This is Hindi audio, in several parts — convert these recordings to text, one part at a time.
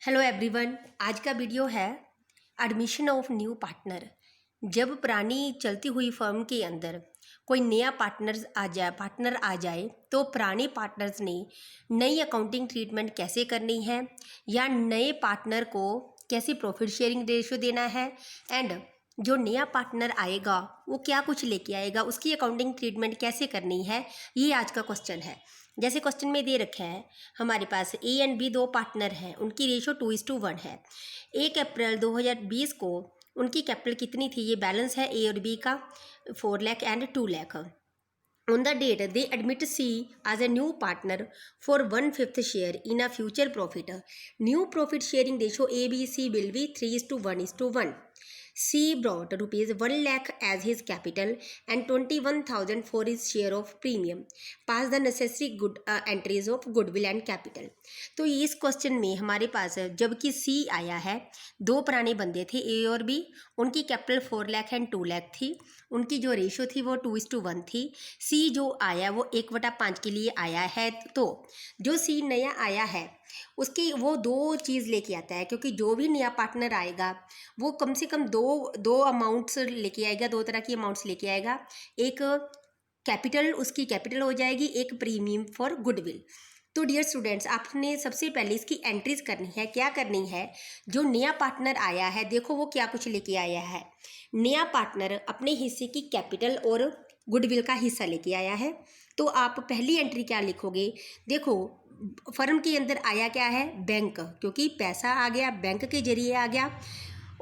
Hello everyone. आज का वीडियो है एडमिशन ऑफ न्यू पार्टनर। जब पुरानी चलती हुई फर्म के अंदर कोई नया पार्टनर आ जाए तो पुराने पार्टनर्स ने नई अकाउंटिंग ट्रीटमेंट कैसे करनी है या नए पार्टनर को कैसे प्रॉफिट शेयरिंग रेशियो देना है एंड जो नया पार्टनर आएगा वो क्या कुछ लेके आएगा, उसकी अकाउंटिंग ट्रीटमेंट कैसे करनी है, ये आज का क्वेश्चन है। जैसे क्वेश्चन में दे रखा है हमारे पास ए एंड बी दो पार्टनर हैं, उनकी रेशो 2:1 है। 1 अप्रैल 2020 को उनकी कैपिटल कितनी थी, ये बैलेंस है ए और बी का 4 lakh and 2 lakh. On the date, they admit C as a new partner for 1/5 share in a future profit. New profit sharing ratio ABC will be 3:1:1. C brought rupees 1 lakh as his capital and 21,000 for his share of premium. Pass the necessary entries of goodwill and capital. तो इस क्वेश्चन में हमारे पास जबकि C आया है, दो पुराने बंदे थे A और B, उनकी कैपिटल 4 लाख एंड 2 लाख थी, उनकी जो रेशो थी वो 2:1 थी। सी जो आया वो 1/5 के लिए आया है। तो जो सी नया आया है उसकी वो दो चीज़ लेके आता है, क्योंकि जो भी नया पार्टनर आएगा वो कम से कम दो अमाउंट्स लेके आएगा, दो तरह की अमाउंट्स लेके आएगा। एक कैपिटल, उसकी कैपिटल हो जाएगी, एक प्रीमियम फॉर गुडविल। तो डियर स्टूडेंट्स, आपने सबसे पहले इसकी एंट्रीज करनी है। क्या करनी है, जो नया पार्टनर आया है देखो वो क्या कुछ लेके आया है। नया पार्टनर अपने हिस्से की कैपिटल और गुडविल का हिस्सा लेके आया है। तो आप पहली एंट्री क्या लिखोगे, देखो फर्म के अंदर आया क्या है, बैंक, क्योंकि पैसा आ गया बैंक के जरिए आ गया।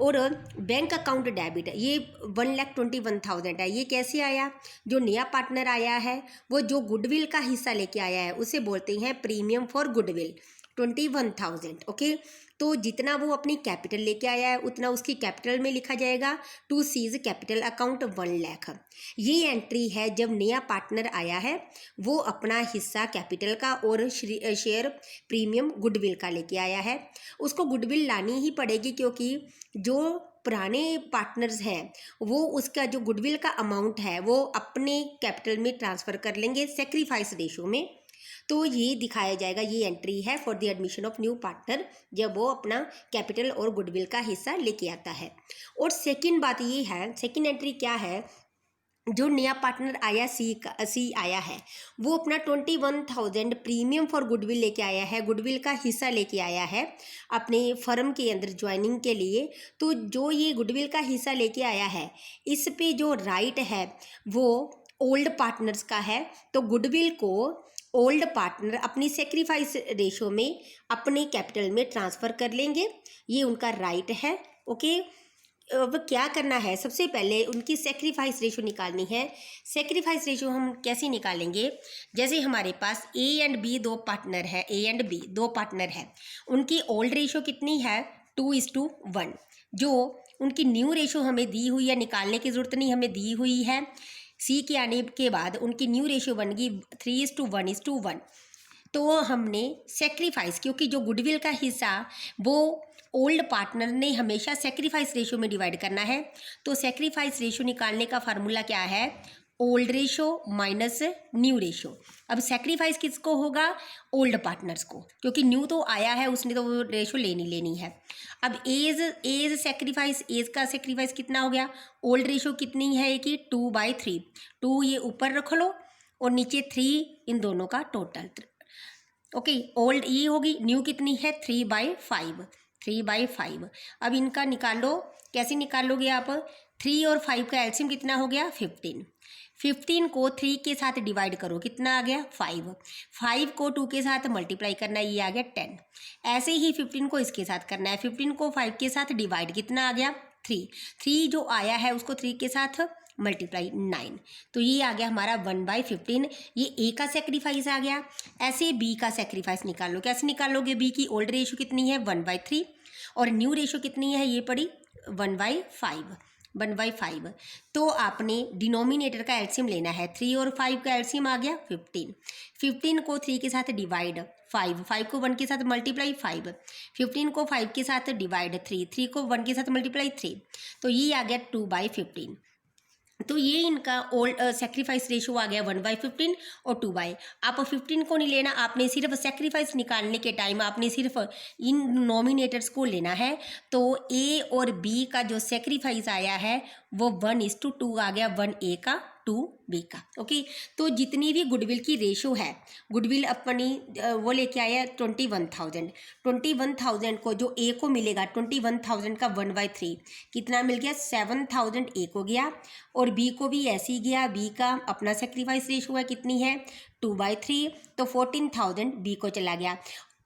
और बैंक अकाउंट डेबिट ये 1,21,000 है। ये कैसे आया, जो नया पार्टनर आया है वो जो गुडविल का हिस्सा लेके आया है उसे बोलते हैं प्रीमियम फॉर गुडविल 21,000। ओके, तो जितना वो अपनी कैपिटल लेके आया है उतना उसकी कैपिटल में लिखा जाएगा, to C's capital account 1 lakh. ये एंट्री है जब नया पार्टनर आया है, वो अपना हिस्सा कैपिटल का और शेयर प्रीमियम गुडविल का लेके आया है। उसको गुडविल लानी ही पड़ेगी, क्योंकि जो पुराने पार्टनर्स हैं वो उसका जो गुडविल का अमाउंट है वो अपने कैपिटल में ट्रांसफ़र कर लेंगे सेक्रीफाइस रेशो में। तो ये दिखाया जाएगा, ये एंट्री है for the admission of new partner, जब वो अपना कैपिटल और गुडविल का हिस्सा लेके आता है। और सेकंड बात ये है, सेकंड एंट्री क्या है, जो नया पार्टनर आया सी आया है वो अपना 21,000 प्रीमियम फॉर गुडविल लेके आया है, गुडविल का हिस्सा लेके आया है अपने फर्म के अंदर ज्वाइनिंग के लिए। तो जो ये गुडविल का हिस्सा लेके आया है इस पे जो राइट है वो ओल्ड पार्टनर्स का है। तो गुडविल को ओल्ड पार्टनर अपनी सेक्रीफाइस रेशो में अपने कैपिटल में ट्रांसफ़र कर लेंगे, ये उनका राइट है। ओके, अब क्या करना है, सबसे पहले उनकी सेक्रीफाइस रेशो निकालनी है। सेक्रीफाइस रेशो हम कैसे निकालेंगे, जैसे हमारे पास ए एंड बी दो पार्टनर है, ए एंड बी दो पार्टनर है, उनकी ओल्ड रेशो कितनी है 2:1। जो उनकी न्यू रेशो हमें दी हुई है, निकालने की ज़रूरत नहीं, हमें दी हुई है। सी के आने के बाद उनकी न्यू रेशो बन गई 3:1:1। तो हमने सेक्रीफाइस, क्योंकि जो गुडविल का हिस्सा वो ओल्ड पार्टनर ने हमेशा सेक्रीफाइस रेशो में डिवाइड करना है। तो सेक्रीफाइस रेशो निकालने का फार्मूला क्या है, old ratio minus new ratio. अब सेक्रीफाइस किसको होगा, ओल्ड पार्टनर्स को, क्योंकि न्यू तो आया है उसने तो वो रेशो लेनी है। अब एज सेक्रीफाइस, एज का सेक्रीफाइस कितना हो गया, ओल्ड रेशो कितनी है कि 2/3। 2 ये ऊपर रख लो और नीचे 3, इन दोनों का टोटल। ओके, ओल्ड ये होगी, न्यू कितनी है 3/5। 3/5। अब इनका निकालो, कैसे निकालोगे आप, 3 और 5 का एलसीएम कितना हो गया 15। 15 को 3 के साथ डिवाइड करो, कितना आ गया 5। 5 को 2 के साथ मल्टीप्लाई करना, ये आ गया 10। ऐसे ही 15 को इसके साथ करना है, 15 को 5 के साथ डिवाइड, कितना आ गया 3। 3 जो आया है उसको 3 के साथ मल्टीप्लाई 9। तो ये आ गया हमारा 1/15। ये ए का सेक्रीफाइस आ गया। ऐसे बी का सेक्रीफाइस निकालो, कैसे निकालोगे, बी की ओल्ड रेशो कितनी है 1/3 और न्यू रेशो कितनी है, ये पड़ी 1/5। 1/5। तो आपने डिनोमिनेटर का एलसीएम लेना है, 3 और 5 का एलसीएम आ गया 15। 15 को 3 के साथ डिवाइड 5, 5 को 1 के साथ मल्टीप्लाई 5, 15 को 5 के साथ डिवाइड 3, 3 को 1 के साथ मल्टीप्लाई 3। तो ये आ गया 2/15। तो ये इनका ओल्ड सेक्रीफाइस रेशो आ गया 1/15 और 2/। आप 15 को नहीं लेना, आपने सिर्फ सेक्रीफाइस निकालने के टाइम आपने सिर्फ इन नॉमिनेटर्स को लेना है। तो ए और बी का जो सेक्रीफाइस आया है वो 1:2 आ गया, 1A का 2B का। ओके, तो जितनी भी गुडविल की रेशो है, गुडविल अपनी वो लेके आया 21,000। 21,000 को जो ए को मिलेगा 21,000 का 1/3 कितना मिल गया, 7,000 ए को गया, और बी को भी ऐसे ही गया। बी का अपना सेक्रीफाइस रेशो है कितनी है, 2/3, तो 14,000 बी को चला गया।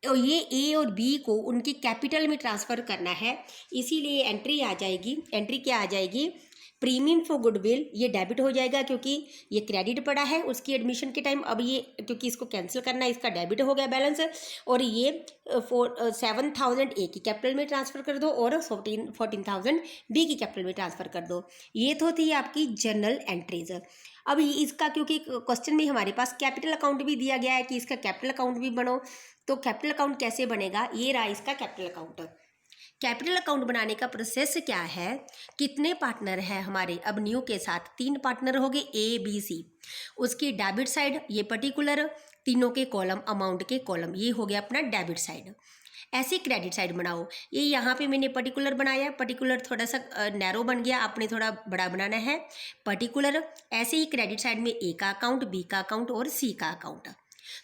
तो ये ए और बी को उनकी कैपिटल में ट्रांसफ़र करना है, इसीलिए एंट्री आ जाएगी। एंट्री क्या आ जाएगी, प्रीमियम फॉर गुडविल, ये डेबिट हो जाएगा क्योंकि ये क्रेडिट पड़ा है उसकी एडमिशन के टाइम। अब ये क्योंकि इसको कैंसिल करना है, इसका डेबिट हो गया बैलेंस, और ये 7,000 ए की कैपिटल में ट्रांसफ़र कर दो और 14,000 बी की कैपिटल में ट्रांसफ़र कर दो। ये तो थी आपकी जनरल एंट्रीज। अब इसका क्योंकि क्वेश्चन में हमारे पास कैपिटल अकाउंट भी दिया गया है कि इसका कैपिटल अकाउंट भी बनो, तो कैपिटल अकाउंट कैसे बनेगा, ये रहा इसका कैपिटल अकाउंट। कैपिटल अकाउंट बनाने का प्रोसेस क्या है, कितने पार्टनर हैं हमारे अब न्यू के साथ, 3 पार्टनर हो गए ABC। उसकी डेबिट साइड ये पर्टिकुलर तीनों के कॉलम, अमाउंट के कॉलम, ये हो गया अपना डेबिट साइड। ऐसे क्रेडिट साइड बनाओ, ये यहाँ पे मैंने पर्टिकुलर बनाया, पर्टिकुलर थोड़ा सा नैरो बन गया, आपने थोड़ा बड़ा बनाना है पर्टिकुलर। ऐसे ही क्रेडिट साइड में ए का अकाउंट, बी का अकाउंट और सी का अकाउंट।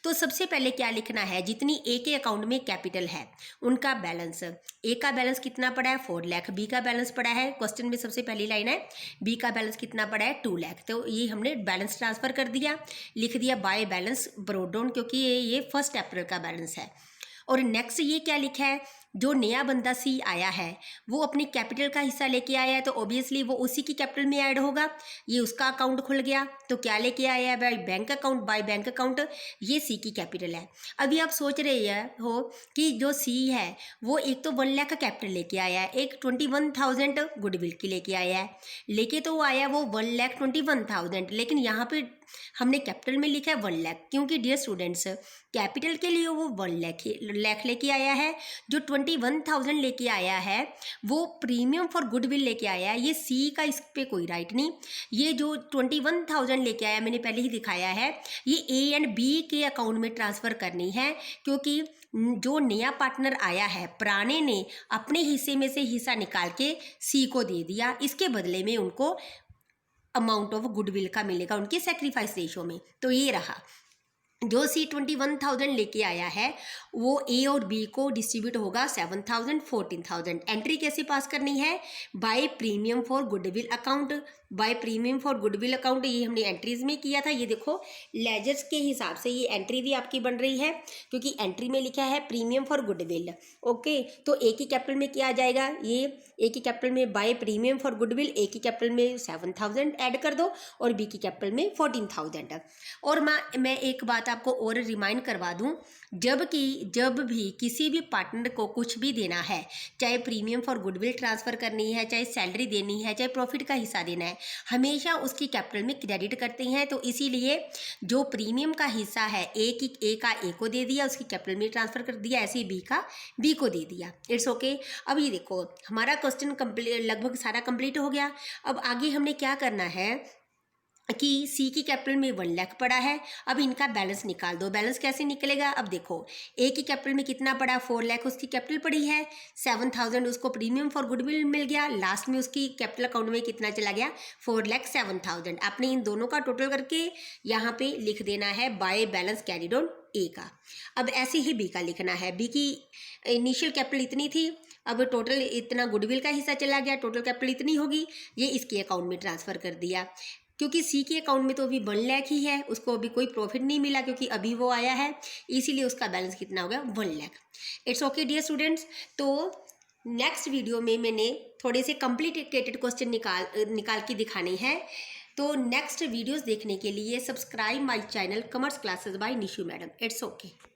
तो सबसे पहले क्या लिखना है, जितनी ए के अकाउंट में कैपिटल है उनका बैलेंस। ए का बैलेंस कितना पड़ा है, 4 लाख। बी का बैलेंस पड़ा है, क्वेश्चन में सबसे पहली लाइन है, बी का बैलेंस कितना पड़ा है, 2 लाख। तो ये हमने बैलेंस ट्रांसफ़र कर दिया, लिख दिया बाय बैलेंस ब्रोट डाउन, क्योंकि ये 1 अप्रैल का बैलेंस है। और नेक्स्ट ये क्या लिखा है, जो नया बंदा सी आया है वो अपनी कैपिटल का हिस्सा लेके आया है, तो ऑब्वियसली वो उसी की कैपिटल में ऐड होगा। ये उसका अकाउंट खुल गया, तो क्या लेके आया है, by bank account. By bank account ये सी की कैपिटल है। अभी आप सोच रहे हो कि जो सी है वो एक तो 1 लाख का कैपिटल लेके आया है, एक 21,000 गुडविल की लेके आया है, लेके तो वो आया वो 1,21,000, लेकिन यहाँ पे हमने कैपिटल में लिखा है 1 लाख, क्योंकि डियर स्टूडेंट्स कैपिटल के लिए वो 1 लाख लेके आया है, जो 21,000 लेके आया है वो प्रीमियम फॉर गुडविल लेके आया है। ये सी का इस पे कोई राइट नहीं। ये जो 21,000 लेके आया मैंने पहले ही दिखाया है, ये ए एंड बी के अकाउंट में ट्रांसफ़र करनी है, क्योंकि जो नया पार्टनर आया है पुराने ने अपने हिस्से में से हिस्सा निकाल के सी को दे दिया, इसके बदले में उनको अमाउंट ऑफ गुडविल का मिलेगा उनके सेक्रीफाइस रेशो में। तो ये रहा, जो सी 21,000 लेके आया है वो ए और बी को डिस्ट्रीब्यूट होगा 7,000 14,000। एंट्री कैसे पास करनी है, by premium for goodwill account. By premium for goodwill account ये हमने एंट्रीज में किया था। ये देखो लेजर्स के हिसाब से ये एंट्री भी आपकी बन रही है, क्योंकि एंट्री में लिखा है प्रीमियम फॉर गुडविल। ओके, तो ए की कैपिटल में क्या आ जाएगा, ये ए की कैपिटल में बाय प्रीमियम फॉर गुडविल, ए की कैपिटल में 7,000 ऐड कर दो और बी की कैपिटल में 14,000। और मैं एक बात आपको और रिमाइंड करवा दूं, जब भी किसी भी पार्टनर को कुछ भी देना है, चाहे प्रीमियम फॉर गुडविल ट्रांसफ़र करनी है, चाहे सैलरी देनी है, चाहे प्रॉफिट का हिस्सा देना है, हमेशा उसकी कैपिटल में क्रेडिट करते हैं। तो इसीलिए जो प्रीमियम का हिस्सा है ए का ए को दे दिया, उसकी कैपिटल में ट्रांसफ़र कर दिया, ऐसे ही बी का बी को दे दिया। It's okay. अब ये देखो हमारा क्वेश्चन लगभग सारा कंप्लीट हो गया। अब आगे हमने क्या करना है कि सी की कैपिटल में 1 लाख पड़ा है, अब इनका बैलेंस निकाल दो। बैलेंस कैसे निकलेगा, अब देखो ए की कैपिटल में कितना पड़ा, 4 लाख उसकी कैपिटल पड़ी है, 7,000 उसको प्रीमियम फॉर गुडविल मिल गया, लास्ट में उसकी कैपिटल अकाउंट में कितना चला गया, 4,07,000। आपने इन दोनों का टोटल करके यहाँ पे लिख देना है बाय बैलेंस कैरिड ऑन ए का। अब ऐसे ही बी का लिखना है, बी की इनिशियल कैपिटल इतनी थी, अब टोटल इतना गुडविल का हिस्सा चला गया, टोटल कैपिटल इतनी होगी, ये इसके अकाउंट में ट्रांसफ़र कर दिया। क्योंकि सी के अकाउंट में तो अभी 1 लाख ही है, उसको अभी कोई प्रॉफिट नहीं मिला क्योंकि अभी वो आया है, इसीलिए उसका बैलेंस कितना हो गया, 1 lakh. It's okay dear students. तो नेक्स्ट वीडियो में मैंने थोड़े से कॉम्प्लिकेटेड क्वेश्चन निकाल के दिखाने हैं। तो नेक्स्ट वीडियोस देखने के लिए subscribe my channel commerce classes bye Nishu madam. It's okay.